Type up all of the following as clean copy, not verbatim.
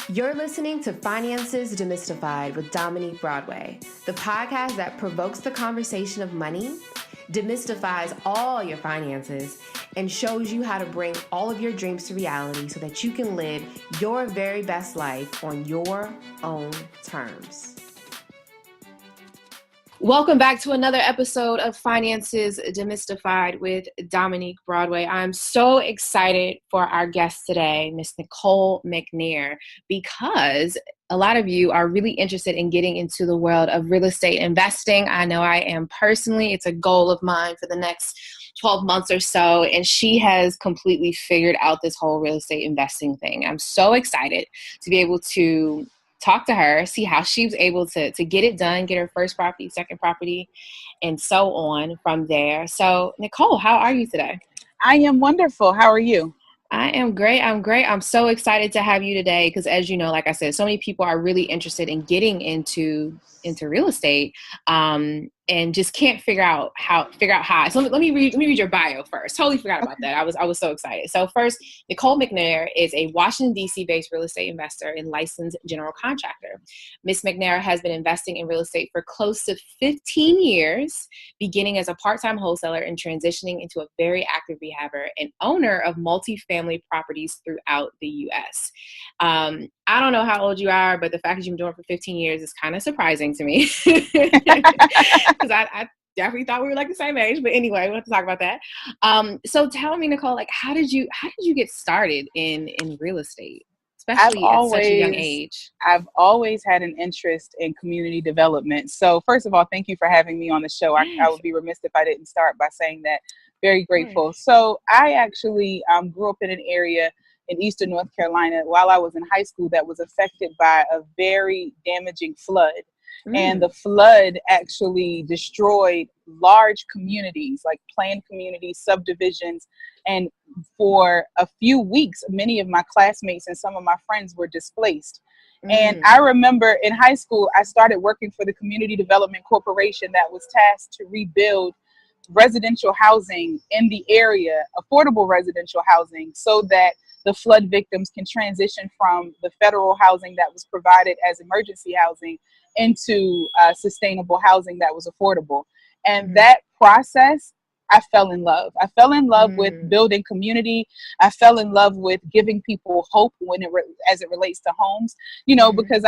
You're listening to Finances Demystified with Dominique Broadway, the podcast that provokes the conversation of money, demystifies all your finances, and shows you how to bring all of your dreams to reality so that you can live your very best life on your own terms. Welcome back to another episode of Finances Demystified with Dominique Broadway. I'm so excited for our guest today, Miss Nicole McNair, because a lot of you are really interested in getting into the world of real estate investing. I know I am personally. It's a goal of mine for the next 12 months or so, and she has completely figured out this whole real estate investing thing. I'm so excited to be able to talk to her, see how she was able to get it done, get her first property, second property, and so on from there. So, Nicole, how are you today? I am wonderful. How are you? I am great. I'm so excited to have you today because, as you know, like I said, so many people are really interested in getting into real estate and just can't figure out how. So let me read your bio first. Totally forgot about that. I was so excited. So first, Nicole McNair is a Washington, D.C. based real estate investor and licensed general contractor. Miss McNair has been investing in real estate for close to 15 years, beginning as a part-time wholesaler and transitioning into a very active rehabber and owner of multifamily properties throughout the U.S. I don't know how old you are, but the fact that you've been doing it for 15 years is kind of surprising to me because I definitely thought we were like the same age. But anyway, we'll have to talk about that. So tell me, Nicole, like how did you get started in real estate, especially at such a young age? I've always had an interest in community development. So first of all, thank you for having me on the show. I would be remiss if I didn't start by saying that. Very grateful. So I actually grew up in an area in Eastern North Carolina while I was in high school that was affected by a very damaging flood. And the flood actually destroyed large communities, like planned communities, subdivisions. And for a few weeks, many of my classmates and some of my friends were displaced. And I remember in high school, I started working for the Community Development Corporation that was tasked to rebuild residential housing in the area, affordable residential housing, so that the flood victims can transition from the federal housing that was provided as emergency housing into sustainable housing that was affordable. And that process, I fell in love. I fell in love with building community. I fell in love with giving people hope as it relates to homes, because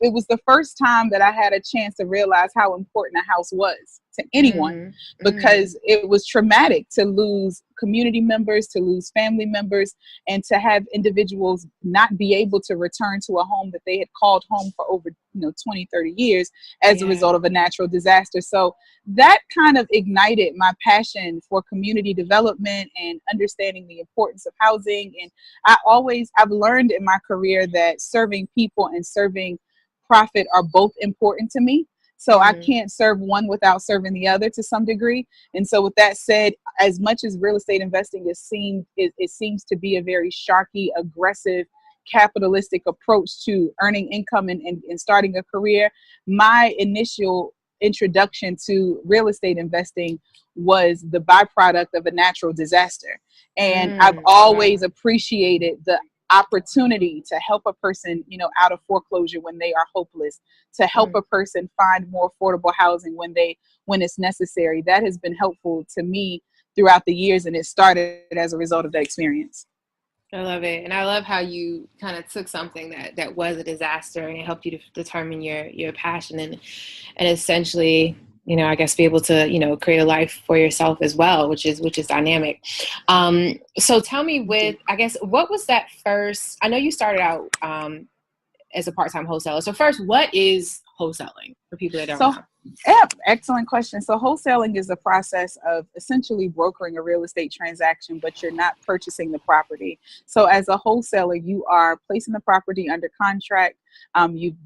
it was the first time that I had a chance to realize how important a house was to anyone, because it was traumatic to lose community members, to lose family members, and to have individuals not be able to return to a home that they had called home for over 20, 30 years as a result of a natural disaster. So that kind of ignited my passion for community development and understanding the importance of housing. And I've learned in my career that serving people and serving profit are both important to me. So I can't serve one without serving the other to some degree. And so with that said, as much as real estate investing it seems to be a very sharky, aggressive, capitalistic approach to earning income and starting a career, my initial introduction to real estate investing was the byproduct of a natural disaster. And I've always appreciated the opportunity to help a person, out of foreclosure when they are hopeless, to help a person find more affordable housing when it's necessary. That has been helpful to me throughout the years, and it started as a result of that experience. I love it. And I love how you kind of took something that was a disaster and it helped you to determine your passion and essentially, I guess be able to, create a life for yourself as well, which is dynamic. So tell me what was that first, I know you started out as a part-time wholesaler. So first, what is wholesaling for people that don't know? Yeah, excellent question. So wholesaling is the process of essentially brokering a real estate transaction, but you're not purchasing the property. So as a wholesaler, you are placing the property under contract. You've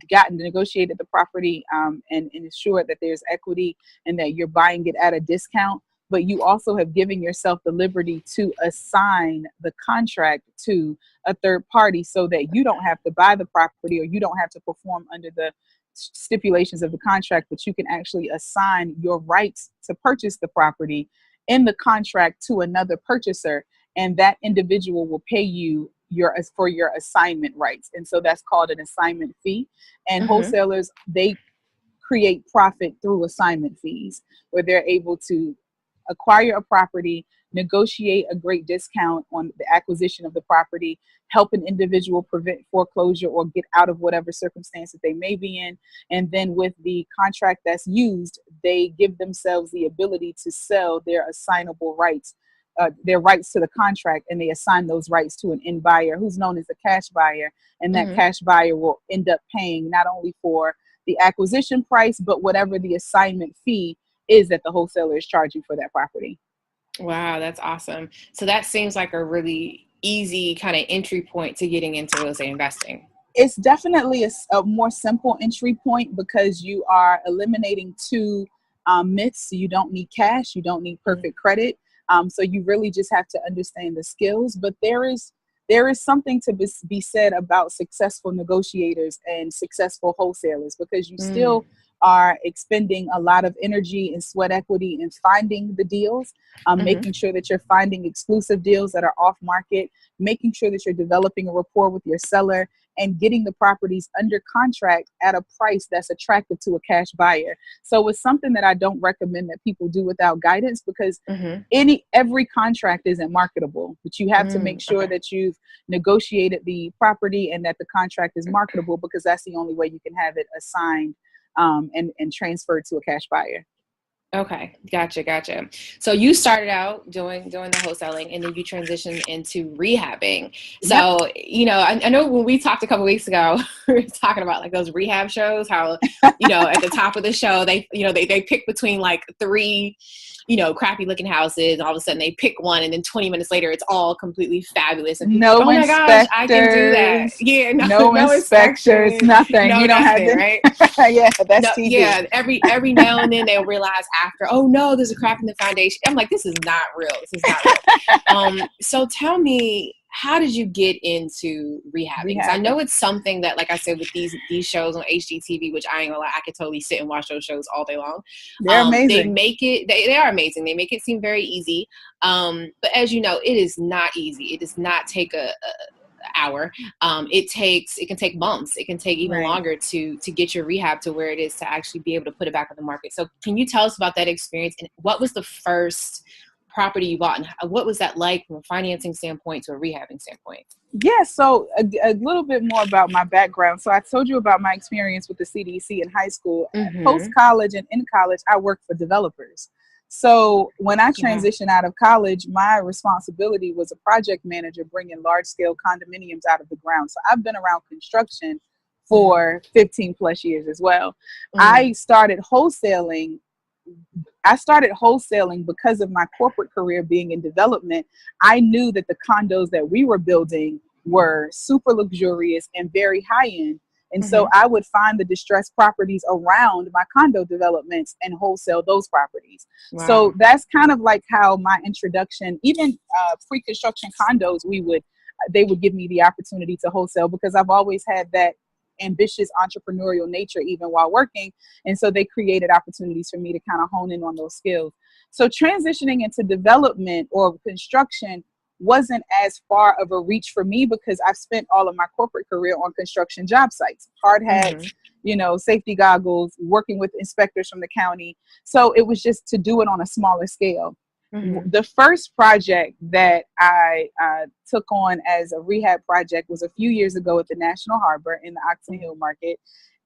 gotten to negotiated the property and ensured that there's equity and that you're buying it at a discount. But you also have given yourself the liberty to assign the contract to a third party so that you don't have to buy the property or you don't have to perform under the stipulations of the contract, but you can actually assign your rights to purchase the property in the contract to another purchaser. And that individual will pay you your assignment rights. And so that's called an assignment fee. And wholesalers, they create profit through assignment fees, where they're able to acquire a property, negotiate a great discount on the acquisition of the property, help an individual prevent foreclosure or get out of whatever circumstance that they may be in. And then with the contract that's used, they give themselves the ability to sell their assignable rights, their rights to the contract, and they assign those rights to an end buyer who's known as a cash buyer. And that cash buyer will end up paying not only for the acquisition price, but whatever the assignment fee is that the wholesaler is charging for that property. Wow, that's awesome. So that seems like a really easy kind of entry point to getting into real estate investing. It's definitely a more simple entry point because you are eliminating two myths. You don't need cash. You don't need perfect credit. So you really just have to understand the skills. But there is something to be said about successful negotiators and successful wholesalers, because you still are expending a lot of energy and sweat equity in finding the deals, making sure that you're finding exclusive deals that are off market, making sure that you're developing a rapport with your seller, and getting the properties under contract at a price that's attractive to a cash buyer. So it's something that I don't recommend that people do without guidance, because every contract isn't marketable, but you have to make sure that you've negotiated the property and that the contract is marketable, because that's the only way you can have it assigned and transferred to a cash buyer. Okay. Gotcha. So you started out doing the wholesaling, and then you transitioned into rehabbing. So, I know when we talked a couple weeks ago, we were talking about like those rehab shows, how, at the top of the show, they pick between like three, crappy looking houses. And all of a sudden they pick one, and then 20 minutes later, it's all completely fabulous. And no, oh my gosh, I can do that. Yeah. No inspectors, nothing. No, you don't nothing, have to, right? Yeah, that's TV. Yeah. Every now and then they'll realize after, oh no, there's a crack in the foundation. I'm like, this is not real. So tell me, how did you get into rehabbing? I know it's something that, like I said, with these shows on HGTV, which I ain't gonna lie, I could totally sit and watch those shows all day long. They're amazing. They are amazing. They make it seem very easy. But as you know, it is not easy. It does not take a hour. It can take months. It can take even longer to get your rehab to where it is to actually be able to put it back on the market. So can you tell us about that experience, and what was the first property you bought, and what was that like from a financing standpoint to a rehabbing standpoint? Yeah, so a little bit more about my background. So I told you about my experience with the CDC in high school. Post-college and in college, I worked for developers. So when I transitioned out of college, my responsibility was a project manager bringing large-scale condominiums out of the ground. So I've been around construction for 15 plus years as well. I started wholesaling because of my corporate career being in development. I knew that the condos that we were building were super luxurious and very high end. And so I would find the distressed properties around my condo developments and wholesale those properties. Wow. So that's kind of like how my introduction, even pre-construction condos, they would give me the opportunity to wholesale, because I've always had that ambitious entrepreneurial nature even while working. And so they created opportunities for me to kind of hone in on those skills. So transitioning into development or construction wasn't as far of a reach for me, because I've spent all of my corporate career on construction job sites, hard hats, safety goggles, working with inspectors from the county. So it was just to do it on a smaller scale. The first project that I took on as a rehab project was a few years ago at the National Harbor in the Oxon Hill market.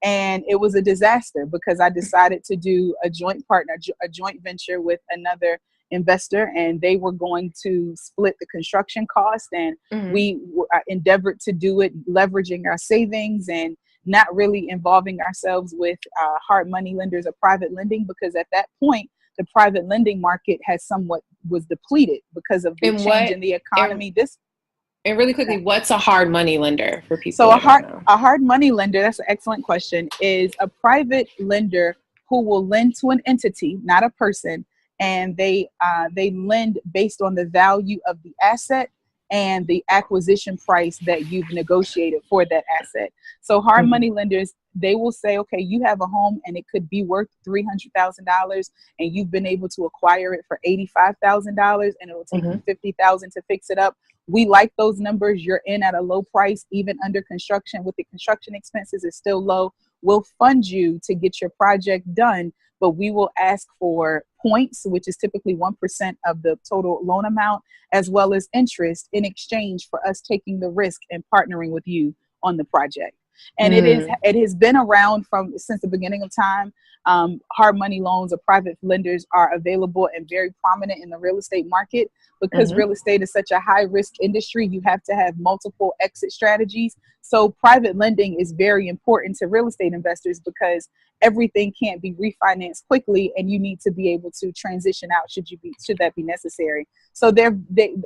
And it was a disaster because I decided to do a joint venture with another investor, and they were going to split the construction cost. And we endeavored to do it leveraging our savings and not really involving ourselves with hard money lenders or private lending, because at that point, the private lending market was depleted because of the change in the economy. And really quickly, what's a hard money lender for people? So a hard money lender, that's an excellent question, is a private lender who will lend to an entity, not a person, and they lend based on the value of the asset and the acquisition price that you've negotiated for that asset. So hard money lenders, they will say, okay, you have a home and it could be worth $300,000 and you've been able to acquire it for $85,000 and it will take you $50,000 to fix it up. we like those numbers. You're in at a low price, even under construction with the construction expenses is still low. We'll fund you to get your project done, but we will ask for points, which is typically 1% of the total loan amount, as well as interest in exchange for us taking the risk and partnering with you on the project. And it has been around since the beginning of time. Hard money loans or private lenders are available and very prominent in the real estate market. Because real estate is such a high risk industry, you have to have multiple exit strategies. So private lending is very important to real estate investors because everything can't be refinanced quickly, and you need to be able to transition out should that be necessary. So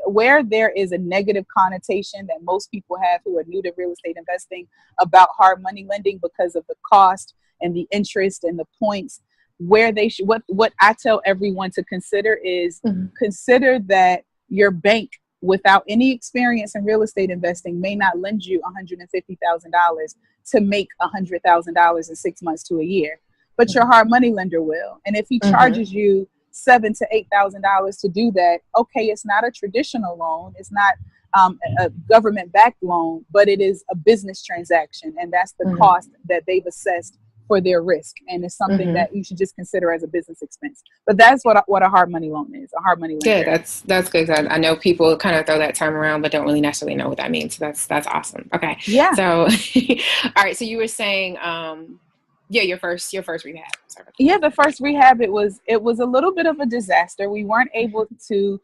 where there is a negative connotation that most people have who are new to real estate investing about hard money lending because of the cost and the interest and the points, where they should, what I tell everyone to consider is consider that your bank, without any experience in real estate investing, may not lend you $150,000 to make $100,000 in 6 months to a year, but your hard money lender will. And if he charges you $7,000 to $8,000 to do that, okay, it's not a traditional loan, it's not a government-backed loan, but it is a business transaction, and that's the cost that they've assessed for their risk, and it's something that you should just consider as a business expense. But that's what a hard money loan is, a hard money lender. Yeah, that's good. I know people kind of throw that term around, but don't really necessarily know what that means. So that's awesome. Okay. Yeah. So, all right. So you were saying, your first rehab. Sorry. Yeah, the first rehab, it was a little bit of a disaster. We weren't able to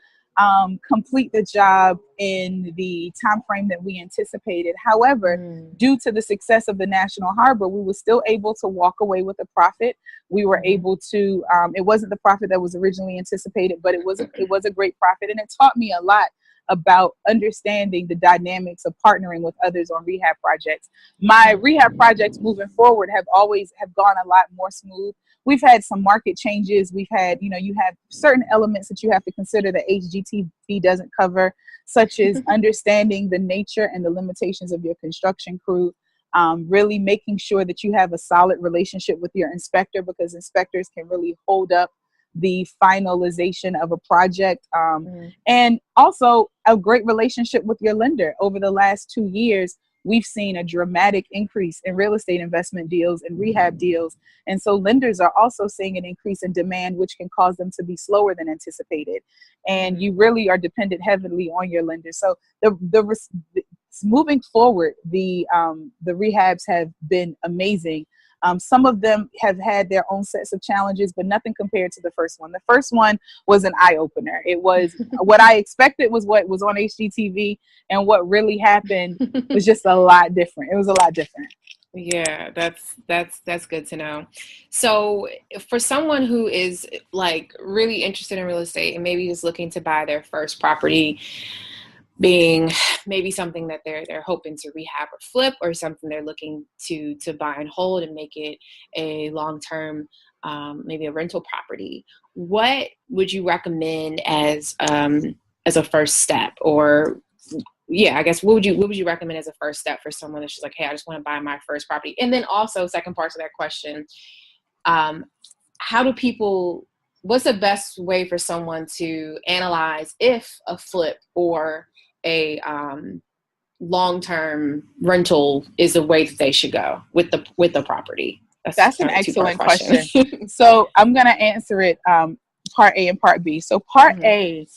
complete the job in the time frame that we anticipated. However, due to the success of the National Harbor, we were still able to walk away with a profit. We were able to, it wasn't the profit that was originally anticipated, but it was a great profit. And it taught me a lot about understanding the dynamics of partnering with others on rehab projects. My rehab projects moving forward have gone a lot more smooth. We've had some market changes. We've had, you have certain elements that you have to consider that HGTV doesn't cover, such as understanding the nature and the limitations of your construction crew, really making sure that you have a solid relationship with your inspector, because inspectors can really hold up the finalization of a project, and also a great relationship with your lender. Over the last 2 years, we've seen a dramatic increase in real estate investment deals and rehab deals. And so lenders are also seeing an increase in demand, which can cause them to be slower than anticipated. And you really are dependent heavily on your lender. So moving forward, the rehabs have been amazing. Some of them have had their own sets of challenges, but nothing compared to the first one. The first one was an eye-opener. It was what I expected was what was on HGTV, and what really happened was just a lot different. It was a lot different. Yeah, that's good to know. So for someone who is like really interested in real estate and maybe is looking to buy their first property, being maybe something that they're hoping to rehab or flip, or something they're looking to buy and hold and make it a long-term, maybe a rental property, what would you recommend as a first step? Or I guess what would you recommend as a first step for someone that's just like, hey, I just want to buy my first property? And then also, second part to that question, what's the best way for someone to analyze if a flip or a long-term rental is the way that they should go with the property? That's an excellent question. So I'm going to answer it part A and part B. So part A,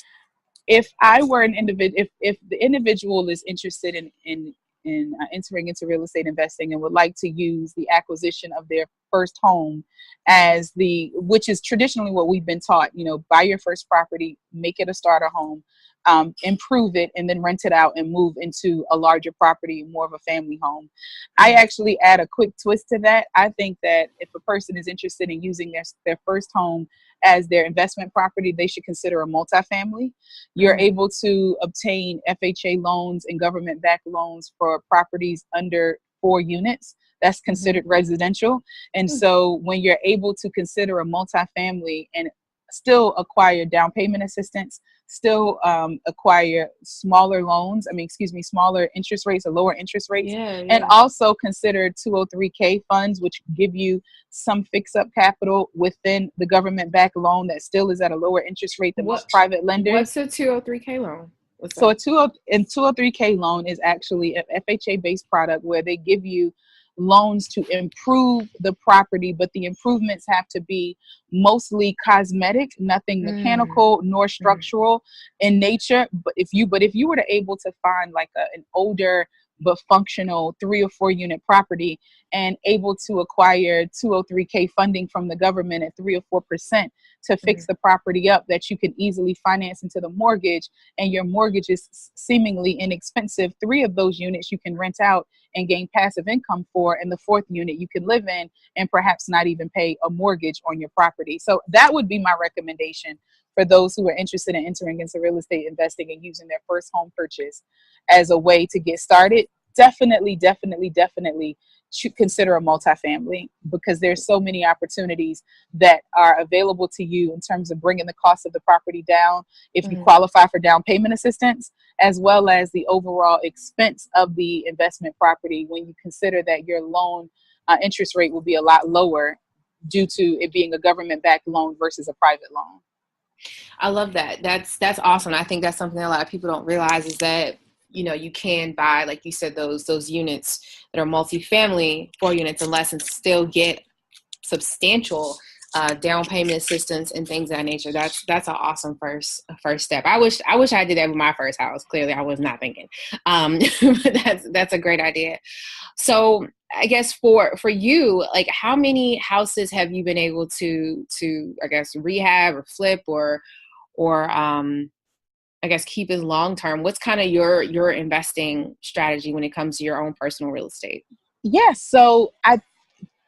if I were an individual, if the individual is interested in entering into real estate investing and would like to use the acquisition of their first home which is traditionally what we've been taught, buy your first property, make it a starter home, improve it, and then rent it out and move into a larger property, more of a family home. I actually add a quick twist to that. I think that if a person is interested in using their first home as their investment property, they should consider a multifamily. You're able to obtain FHA loans and government-backed loans for properties under 4 units. That's considered residential. And so when you're able to consider a multifamily and still acquire down payment assistance, still acquire smaller interest rates or lower interest rates, and also consider 203k funds, which give you some fix-up capital within the government-backed loan that still is at a lower interest rate than most private lenders. What's a 203k loan? What's So that? a 203K loan is actually an FHA-based product where they give you loans to improve the property, but the improvements have to be mostly cosmetic, nothing Mm, mechanical nor mm, structural in nature. But if you were to able to find like an older but functional 3 or 4 unit property and able to acquire 203K funding from the government at 3 or 4% to fix mm, the property up that you can easily finance into the mortgage, and your mortgage is seemingly inexpensive, 3 of those units you can rent out and gain passive income for, and the fourth unit you can live in and perhaps not even pay a mortgage on your property. So that would be my recommendation for those who are interested in entering into real estate investing and using their first home purchase as a way to get started. Definitely, definitely, definitely should consider a multifamily, because there's so many opportunities that are available to you in terms of bringing the cost of the property down if you mm. qualify for down payment assistance, as well as the overall expense of the investment property when you consider that your loan interest rate will be a lot lower due to it being a government-backed loan versus a private loan. I love that. That's awesome. I think that's something that a lot of people don't realize is that, you know, you can buy, like you said, those units that are multifamily, 4 units and less, and still get substantial down payment assistance and things of that nature. That's an awesome first step. I wish I did that with my first house. Clearly, I was not thinking. But that's a great idea. So I guess for you, like, how many houses have you been able to I guess rehab or flip or I guess keep as long term? What's kind of your investing strategy when it comes to your own personal real estate? Yes. So I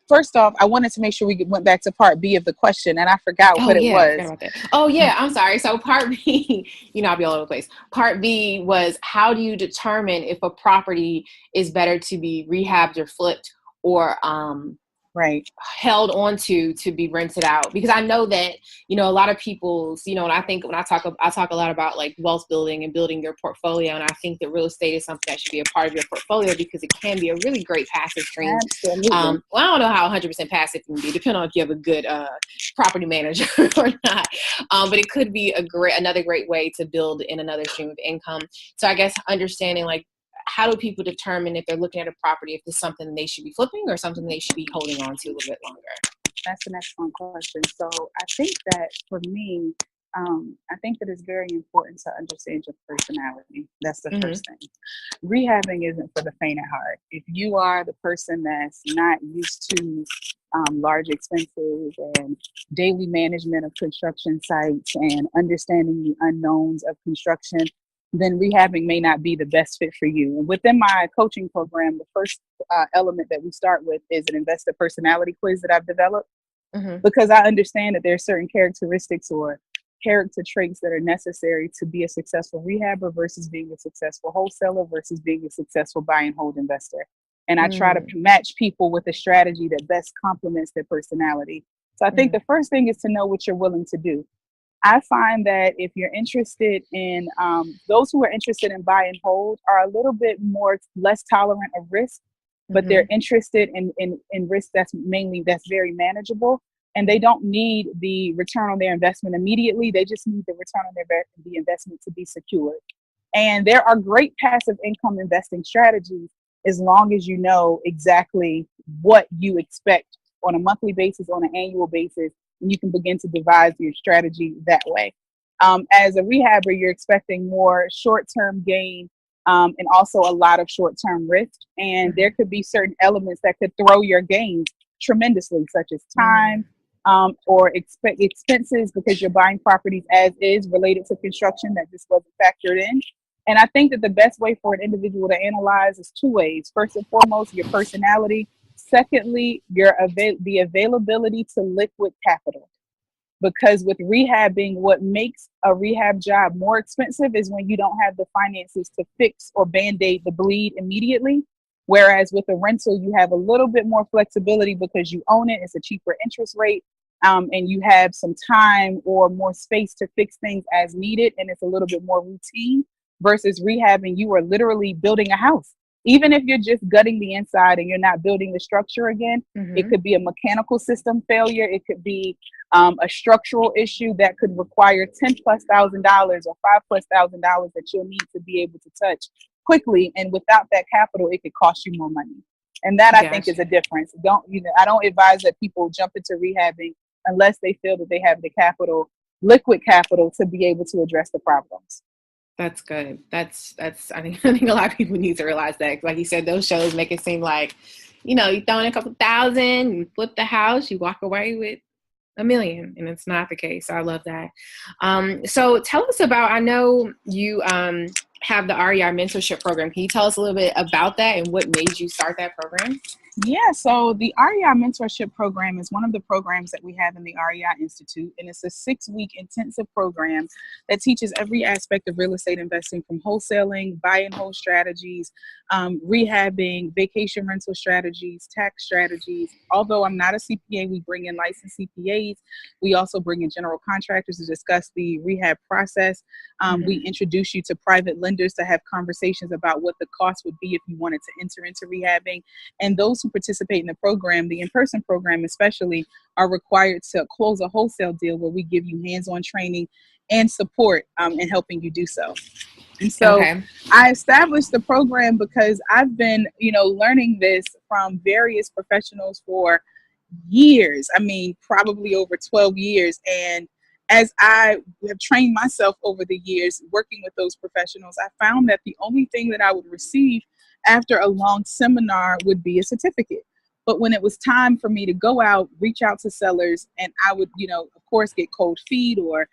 first off, I wanted to make sure we went back to part B of the question, and I forgot Oh what it yeah, I forgot was. about that. Oh yeah, I'm sorry. So part B, I'll be all over the place. Part B was, how do you determine if a property is better to be rehabbed or flipped, or Right. held on to be rented out? Because I know that, a lot of people's, and I think when I talk a lot about like wealth building and building your portfolio, and I think that real estate is something that should be a part of your portfolio because it can be a really great passive stream. Absolutely. Well, I don't know how 100% passive can be, depending on if you have a good property manager or not, but it could be another great way to build in another stream of income. So I guess understanding, like, how do people determine if they're looking at a property, if it's something they should be flipping or something they should be holding on to a little bit longer? That's an excellent question. So I think that for me, I think that it's very important to understand your personality. That's the Mm-hmm. first thing. Rehabbing isn't for the faint at heart. If you are the person that's not used to large expenses and daily management of construction sites and understanding the unknowns of construction, then rehabbing may not be the best fit for you. And within my coaching program, the first element that we start with is an investor personality quiz that I've developed, Mm-hmm. because I understand that there are certain characteristics or character traits that are necessary to be a successful rehabber versus being a successful wholesaler versus being a successful buy and hold investor. And I try to match people with a strategy that best complements their personality. So I think Mm-hmm. the first thing is to know what you're willing to do. I find that if you're interested in those who are interested in buy and hold are a little bit less tolerant of risk, but Mm-hmm. they're interested in risk that's very manageable, and they don't need the return on their investment immediately. They just need the return on the investment to be secured. And there are great passive income investing strategies as long as you know exactly what you expect on a monthly basis, on an annual basis, and you can begin to devise your strategy that way. As a rehabber, you're expecting more short-term gain, and also a lot of short-term risk. And there could be certain elements that could throw your gains tremendously, such as Mm-hmm. time, or expenses, because you're buying properties as is related to construction that just wasn't factored in. And I think that the best way for an individual to analyze is two ways. First and foremost, your personality. Secondly, the availability to liquid capital. Because with rehabbing, what makes a rehab job more expensive is when you don't have the finances to fix or band-aid the bleed immediately. Whereas with a rental, you have a little bit more flexibility because you own it. It's a cheaper interest rate, and you have some time or more space to fix things as needed, and it's a little bit more routine. Versus rehabbing, you are literally building a house. Even if you're just gutting the inside and you're not building the structure again, it could be a mechanical system failure. It could be a structural issue that could require $10,000+ or $5,000+ that you'll need to be able to touch quickly. And without that capital, it could cost you more money. And that I think is a difference. I don't advise that people jump into rehabbing unless they feel that they have the capital, liquid capital, to be able to address the problems. That's good. That's I think a lot of people need to realize that. Like you said, those shows make it seem like, you throw in a couple thousand, you flip the house, you walk away with $1 million, and it's not the case. I love that. So tell us about, I know you have the REI Mentorship Program. Can you tell us a little bit about that and what made you start that program? Yeah, so the REI Mentorship Program is one of the programs that we have in the REI Institute, and it's a 6-week intensive program that teaches every aspect of real estate investing, from wholesaling, buy and hold strategies, rehabbing, vacation rental strategies, tax strategies. Although I'm not a CPA, we bring in licensed CPAs. We also bring in general contractors to discuss the rehab process. We introduce you to private lenders to have conversations about what the cost would be if you wanted to enter into rehabbing. And those who participate in the program, the in-person program especially, are required to close a wholesale deal where we give you hands-on training and support in helping you do so. And so I established the program because I've been, learning this from various professionals for years. I mean, probably over 12 years. And as I have trained myself over the years working with those professionals, I found that the only thing that I would receive after a long seminar would be a certificate. But when it was time for me to go out, reach out to sellers, and I would, of course, get cold feet or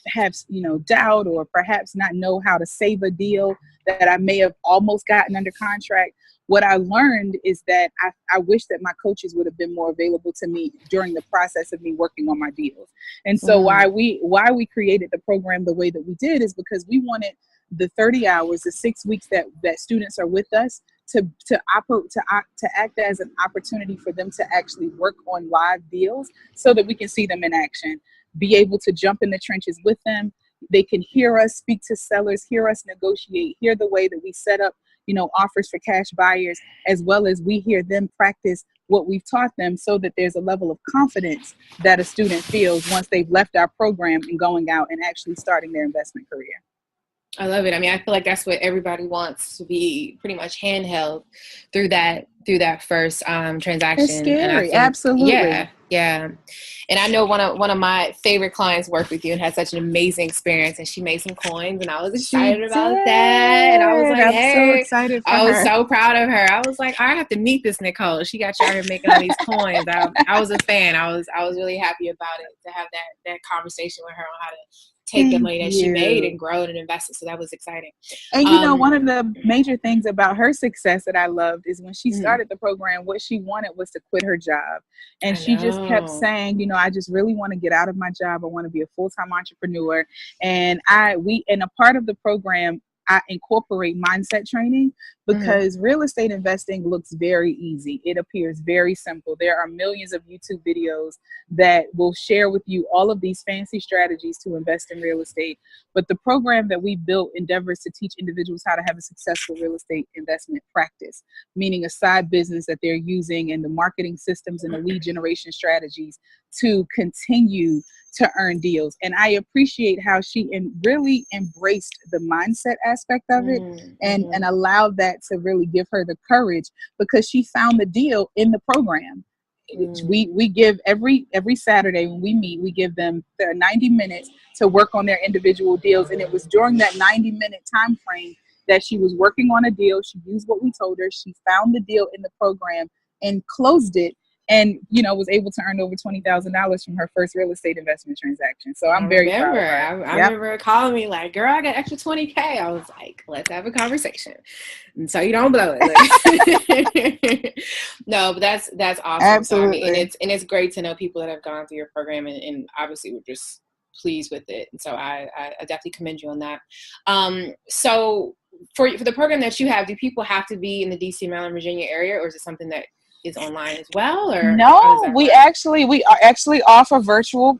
have, doubt, or perhaps not know how to save a deal that I may have almost gotten under contract. What I learned is that I wish that my coaches would have been more available to me during the process of me working on my deals. And so why we created the program the way that we did is because we wanted the 30 hours, the 6 weeks that students are with us, to act as an opportunity for them to actually work on live deals so that we can see them in action, be able to jump in the trenches with them. They can hear us speak to sellers, hear us negotiate, hear the way that we set up, offers for cash buyers, as well as we hear them practice what we've taught them, so that there's a level of confidence that a student feels once they've left our program and going out and actually starting their investment career. I love it. I mean, I feel like that's what everybody wants, to be pretty much handheld through that first transaction. It's scary. And I think, absolutely. Yeah. And I know one of my favorite clients worked with you and had such an amazing experience, and she made some coins, and I was excited about that. And I was like, so excited for her. I was so proud of her. I was like, I have to meet this Nicole. She got you out here making all these coins. I was a fan. I was really happy about it, to have that conversation with her on how to take the money that she made and grow it and invest it. So that was exciting. And one of the major things about her success that I loved is when she started the program, what she wanted was to quit her job. And she just kept saying, I just really want to get out of my job. I want to be a full-time entrepreneur. And a part of the program, I incorporate mindset training, because real estate investing looks very easy. It appears very simple. There are millions of YouTube videos that will share with you all of these fancy strategies to invest in real estate. But the program that we built endeavors to teach individuals how to have a successful real estate investment practice, meaning a side business that they're using, and the marketing systems and the lead generation strategies to continue to earn deals. And I appreciate how she really embraced the mindset aspect of it and allowed that to really give her the courage, because she found the deal in the program. We give every Saturday when we meet, we give them 90 minutes to work on their individual deals. And it was during that 90-minute time frame that she was working on a deal. She used what we told her. She found the deal in the program and closed it, and was able to earn over $20,000 from her first real estate investment transaction. So I'm very proud of her. I remember her calling me like, "Girl, I got extra $20K." I was like, "Let's have a conversation, and so you don't blow it." No, but that's awesome. Absolutely. So, I mean, and it's great to know people that have gone through your program, and obviously we're just pleased with it. And so I definitely commend you on that. So for the program that you have, do people have to be in the DC, Maryland, Virginia area, or is it something that is online as well? Or no, we actually offer virtual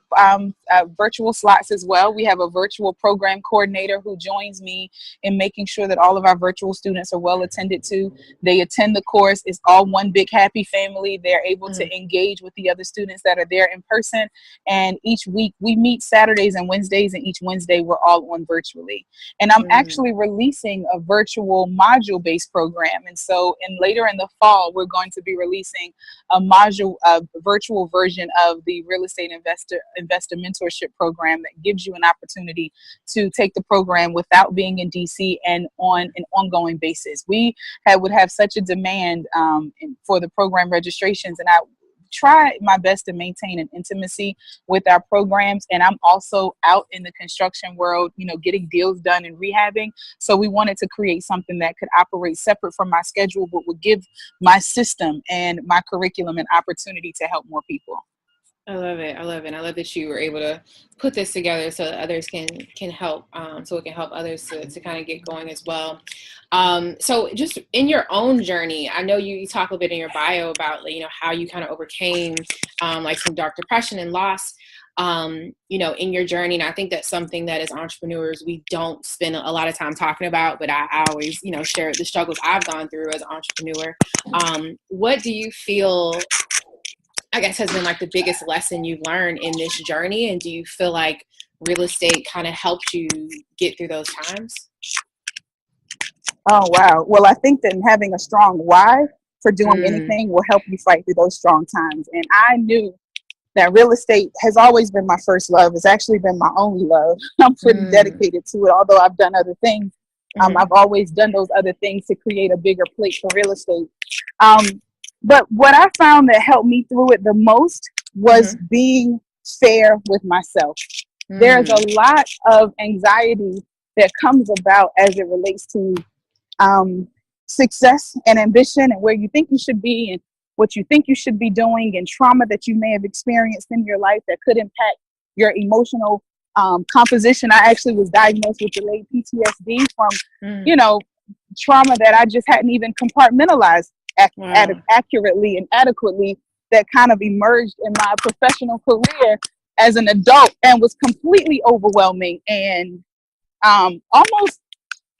virtual slots as well. We have a virtual program coordinator who joins me in making sure that all of our virtual students are well attended to. They attend the course. It's all one big happy family. They're able to engage with the other students that are there in person. And each week we meet Saturdays and Wednesdays, and each Wednesday we're all on virtually. And I'm actually releasing a virtual module-based program. And so later in the fall, we're going to be releasing a virtual version of the Real Estate Investor Mentorship Program that gives you an opportunity to take the program without being in DC and on an ongoing basis. We would have such a demand for the program registrations, and I try my best to maintain an intimacy with our programs. And I'm also out in the construction world, getting deals done and rehabbing. So we wanted to create something that could operate separate from my schedule, but would give my system and my curriculum an opportunity to help more people. I love it. I love it. I love that you were able to put this together so that others can help, so it can help others to kind of get going as well. So just in your own journey, I know you talk a bit in your bio about, how you kind of overcame like some dark depression and loss, in your journey. And I think that's something that as entrepreneurs, we don't spend a lot of time talking about, but I always, share the struggles I've gone through as an entrepreneur. What do you feel, I guess, has been like the biggest lesson you've learned in this journey? And do you feel like real estate kind of helped you get through those times? Oh, wow. Well, I think that having a strong why for doing anything will help you fight through those strong times. And I knew that real estate has always been my first love. It's actually been my only love. I'm pretty dedicated to it, although I've done other things. I've always done those other things to create a bigger plate for real estate. But what I found that helped me through it the most was being fair with myself. There's a lot of anxiety that comes about as it relates to success and ambition and where you think you should be and what you think you should be doing, and trauma that you may have experienced in your life that could impact your emotional composition. I actually was diagnosed with delayed PTSD from, trauma that I just hadn't even compartmentalized accurately and adequately, that kind of emerged in my professional career as an adult and was completely overwhelming and almost,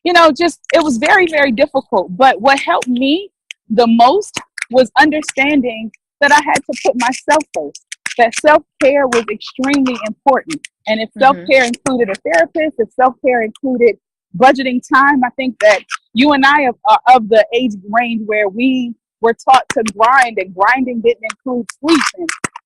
it was very, very difficult. But what helped me the most was understanding that I had to put myself first, that self-care was extremely important. And if self-care included a therapist, if self-care included budgeting time, I think that you and I are of the age range where we were taught to grind, and grinding didn't include sleep,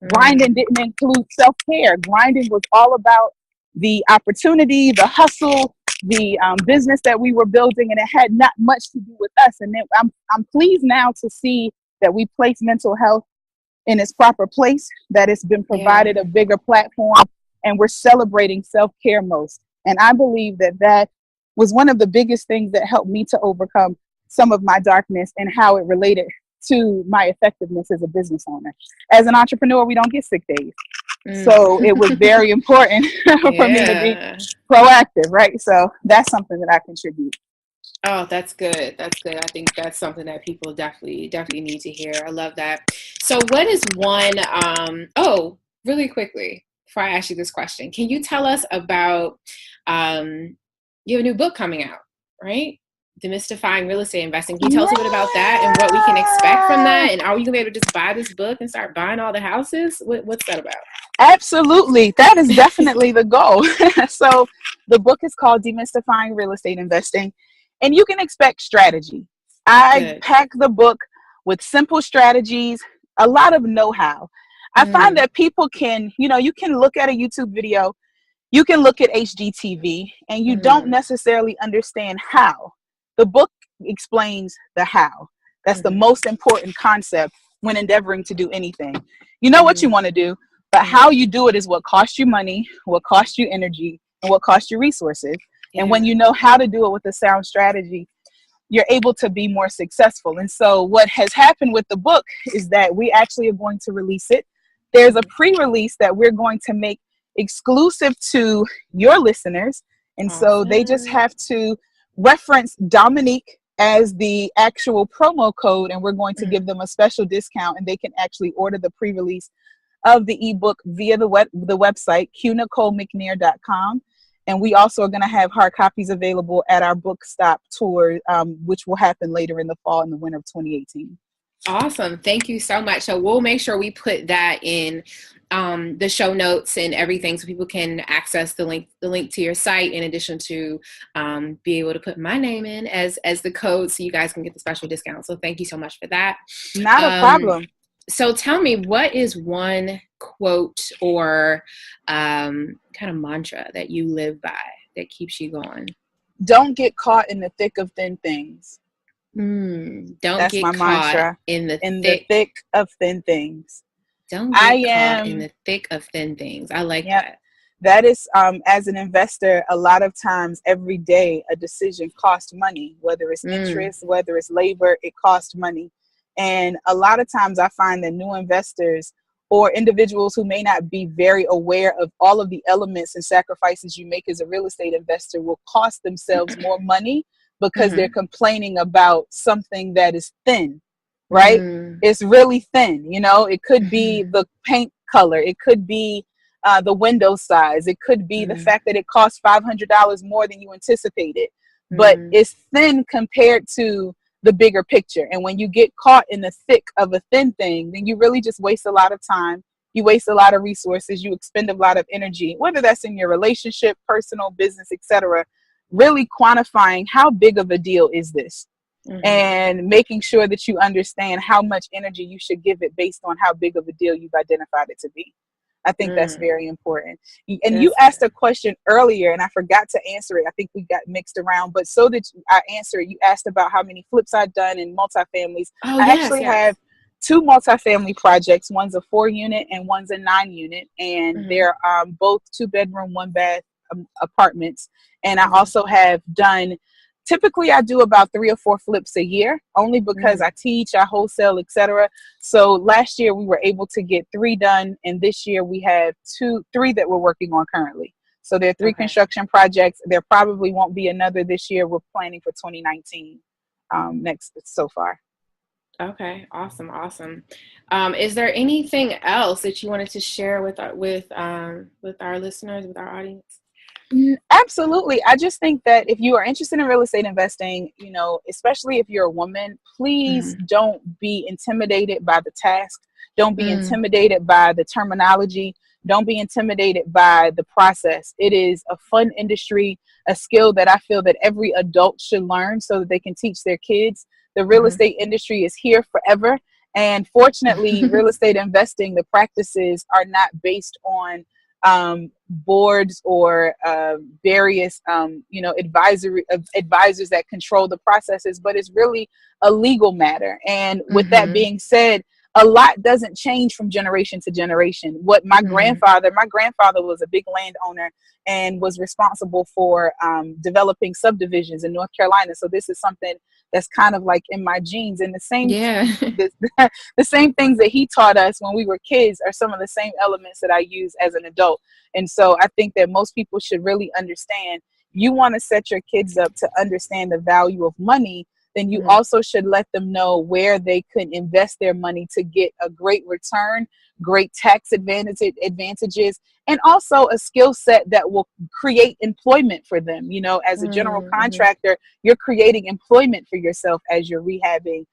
and grinding didn't include self-care. Grinding was all about the opportunity, the hustle, the business that we were building, and it had not much to do with us. And then I'm pleased now to see that we place mental health in its proper place, that it's been provided a bigger platform, and we're celebrating self-care most. And I believe that was one of the biggest things that helped me to overcome some of my darkness and how it related to my effectiveness as a business owner. As an entrepreneur, we don't get sick days. So it was very important for me to be proactive, right? So that's something that I contribute. Oh, that's good. That's good. I think that's something that people definitely need to hear. I love that. So what is one, really quickly, before I ask you this question, can you tell us about, you have a new book coming out, right? Demystifying Real Estate Investing. Can you tell us a bit about that and what we can expect from that? And are we going to be able to just buy this book and start buying all the houses? What's that about? Absolutely. That is definitely the goal. So the book is called Demystifying Real Estate Investing, and you can expect strategy. I pack the book with simple strategies, a lot of know-how. I find that people can, you can look at a YouTube video, you can look at HGTV, and you don't necessarily understand how. The book explains the how. That's the most important concept when endeavoring to do anything. You know what you want to do, but how you do it is what costs you money, what costs you energy, and what costs you resources. And when you know how to do it with a sound strategy, you're able to be more successful. And so what has happened with the book is that we actually are going to release it. There's a pre-release that we're going to make exclusive to your listeners. And so they just have to reference Dominique as the actual promo code, and we're going to give them a special discount, and they can actually order the pre-release of the ebook via the website, qnicolemcnair.com. And we also are going to have hard copies available at our book stop tour, which will happen later in the fall and the winter of 2018. Awesome. Thank you so much. So we'll make sure we put that in the show notes and everything, so people can access the link to your site, in addition to be able to put my name in as the code, so you guys can get the special discount. So thank you so much for that. Not a problem. So tell me, what is one quote or kind of mantra that you live by that keeps you going? Don't get caught in the thick of thin things. That's get my caught mantra. In the thick of thin things. Don't get caught in the thick of thin things. I like that. That is, as an investor, a lot of times every day a decision costs money, whether it's interest, whether it's labor, it costs money. And a lot of times I find that new investors or individuals who may not be very aware of all of the elements and sacrifices you make as a real estate investor will cost themselves more money because they're complaining about something that is thin, right? It's really thin. You know, it could be the paint color. It could be the window size. It could be the fact that it costs $500 more than you anticipated, but it's thin compared to the bigger picture. And when you get caught in the thick of a thin thing, then you really just waste a lot of time. You waste a lot of resources. You expend a lot of energy, whether that's in your relationship, personal, business, etc. Really quantifying how big of a deal is this, and making sure that you understand how much energy you should give it based on how big of a deal you've identified it to be. I think that's very important. And you asked a question earlier and I forgot to answer it. I think we got mixed around, but so that I answer it, you asked about how many flips I've done in multifamilies. I actually have 2 multifamily projects. One's a 4-unit and one's a 9-unit. And they're both 2-bedroom, 1-bath apartments. And I also have done, typically I do about 3 or 4 flips a year, only because I teach, I wholesale, etc. So last year we were able to get 3 done, and this year we have 3 that we're working on currently. So there are 3 construction projects. There probably won't be another this year. We're planning for 2019 next so far. Okay, awesome. Is there anything else that you wanted to share with our listeners, with our audience? Absolutely. I just think that if you are interested in real estate investing, you know, especially if you're a woman, please don't be intimidated by the task. Don't be intimidated by the terminology. Don't be intimidated by the process. It is a fun industry, a skill that I feel that every adult should learn so that they can teach their kids. The real estate industry is here forever. And fortunately, real estate investing, the practices are not based on boards or various advisors that control the processes, but it's really a legal matter. And with that being said, a lot doesn't change from generation to generation. What my grandfather was a big landowner and was responsible for developing subdivisions in North Carolina. So this is something that's kind of like in my genes. And the same the same things that he taught us when we were kids are some of the same elements that I use as an adult. And so I think that most people should really understand, you want to set your kids up to understand the value of money, then you also should let them know where they could invest their money to get a great return, great tax advantages, and also a skill set that will create employment for them. You know, as a general contractor, you're creating employment for yourself as you're rehabbing,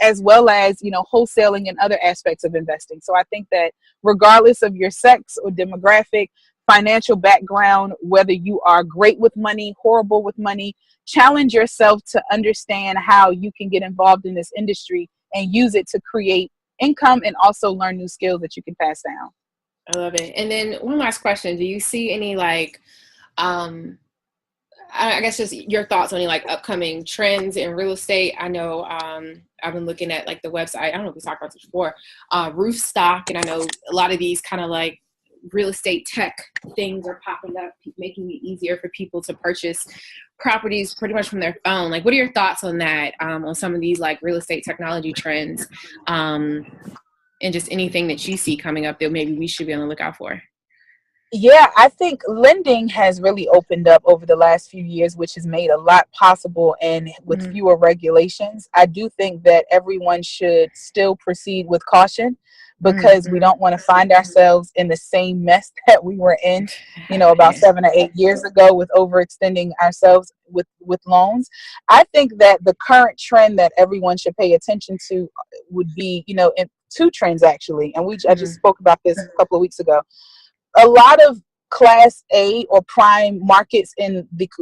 as well as, you know, wholesaling and other aspects of investing. So I think that regardless of your sex or demographic, financial background, whether you are great with money, horrible with money, challenge yourself to understand how you can get involved in this industry and use it to create income and also learn new skills that you can pass down. I love it. And then one last question. Do you see any I guess just your thoughts on any upcoming trends in real estate? I know I've been looking at the website. I don't know if we talked about this before, roof stock. And I know a lot of these kind of real estate tech things are popping up, making it easier for people to purchase properties pretty much from their phone. What are your thoughts on that, on some of these real estate technology trends, and just anything that you see coming up that maybe we should be on the lookout for? Yeah, I think lending has really opened up over the last few years, which has made a lot possible and with Mm, fewer regulations. I do think that everyone should still proceed with caution because we mm, don't want to find ourselves in the same mess that we were in, about yeah. 7 or 8 years ago with overextending ourselves with loans. I think that the current trend that everyone should pay attention to would be, in two trends actually. And I just Mm, spoke about this a couple of weeks ago. A lot of class A or prime markets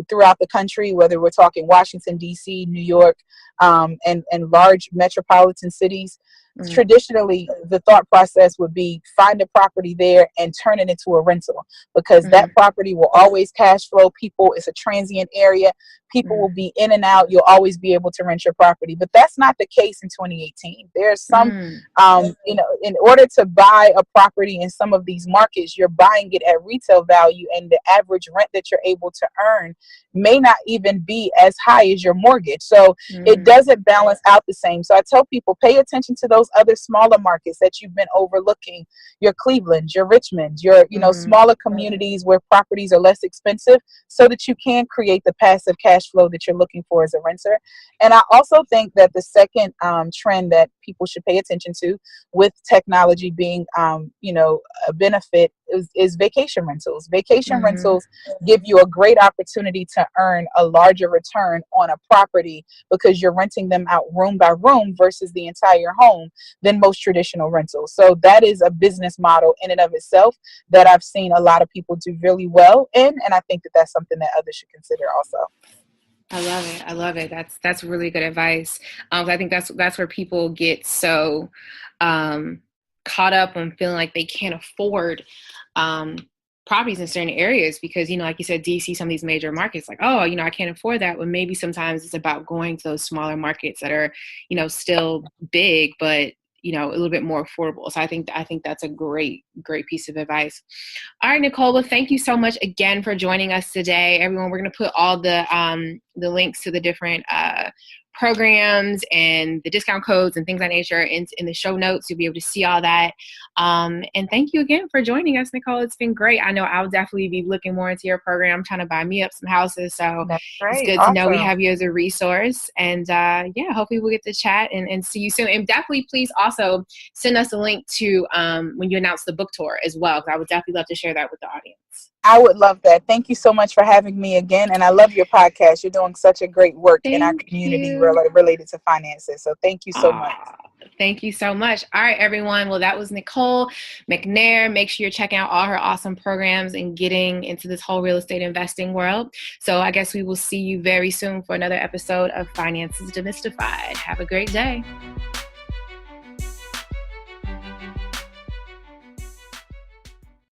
throughout the country, whether we're talking Washington, D.C., New York, and large metropolitan cities. mm, Traditionally, the thought process would be find a property there and turn it into a rental because that mm, property will always cash flow people. It's a transient area. People will mm, be in and out. You'll always be able to rent your property. But that's not the case in 2018. There's some mm, in order to buy a property in some of these markets, you're buying it at retail value, and the average rent that you're able to earn may not even be as high as your mortgage. So it mm, doesn't balance out the same. So I tell people, pay attention to those other smaller markets that you've been overlooking, your Clevelands, your Richmonds, your mm, smaller communities where properties are less expensive, so that you can create the passive cash flow that you're looking for as a renter. And I also think that the second trend that people should pay attention to, with technology being, a benefit, is vacation rentals. Vacation mm, rentals give you a great opportunity to earn a larger return on a property because you're renting them out room by room versus the entire home than most traditional rentals. So that is a business model in and of itself that I've seen a lot of people do really well in, and I think that that's something that others should consider also. I love it. I love it. That's really good advice. I think that's where people get so um, caught up on feeling like they can't afford um, properties in certain areas because, like you said, DC, some of these major markets, like, oh, I can't afford that. Well, maybe sometimes it's about going to those smaller markets that are, still big, but a little bit more affordable. So I think that's a great piece of advice. All right, Nicole, well, thank you so much again for joining us today. Everyone, we're going to put all the links to the different programs and the discount codes and things of that nature in the show notes. You'll be able to see all that. And thank you again for joining us, Nicole. It's been great. I know I'll definitely be looking more into your program, trying to buy me up some houses. So That's it's great. good to know we Awesome. have you as a resource. And yeah, hopefully we'll get to chat and see you soon. And definitely please also send us a link to when you announce the book tour as well, because I would definitely love to share that with the audience. I would love that. Thank you so much for having me again. And I love your podcast. You're doing such a great work in our Thank community you. related to finances. So thank you so much. Thank you so much. All right, everyone. Well, that was Nicole McNair. Make sure you're checking out all her awesome programs and getting into this whole real estate investing world. So I guess we will see you very soon for another episode of Finances Demystified. Have a great day.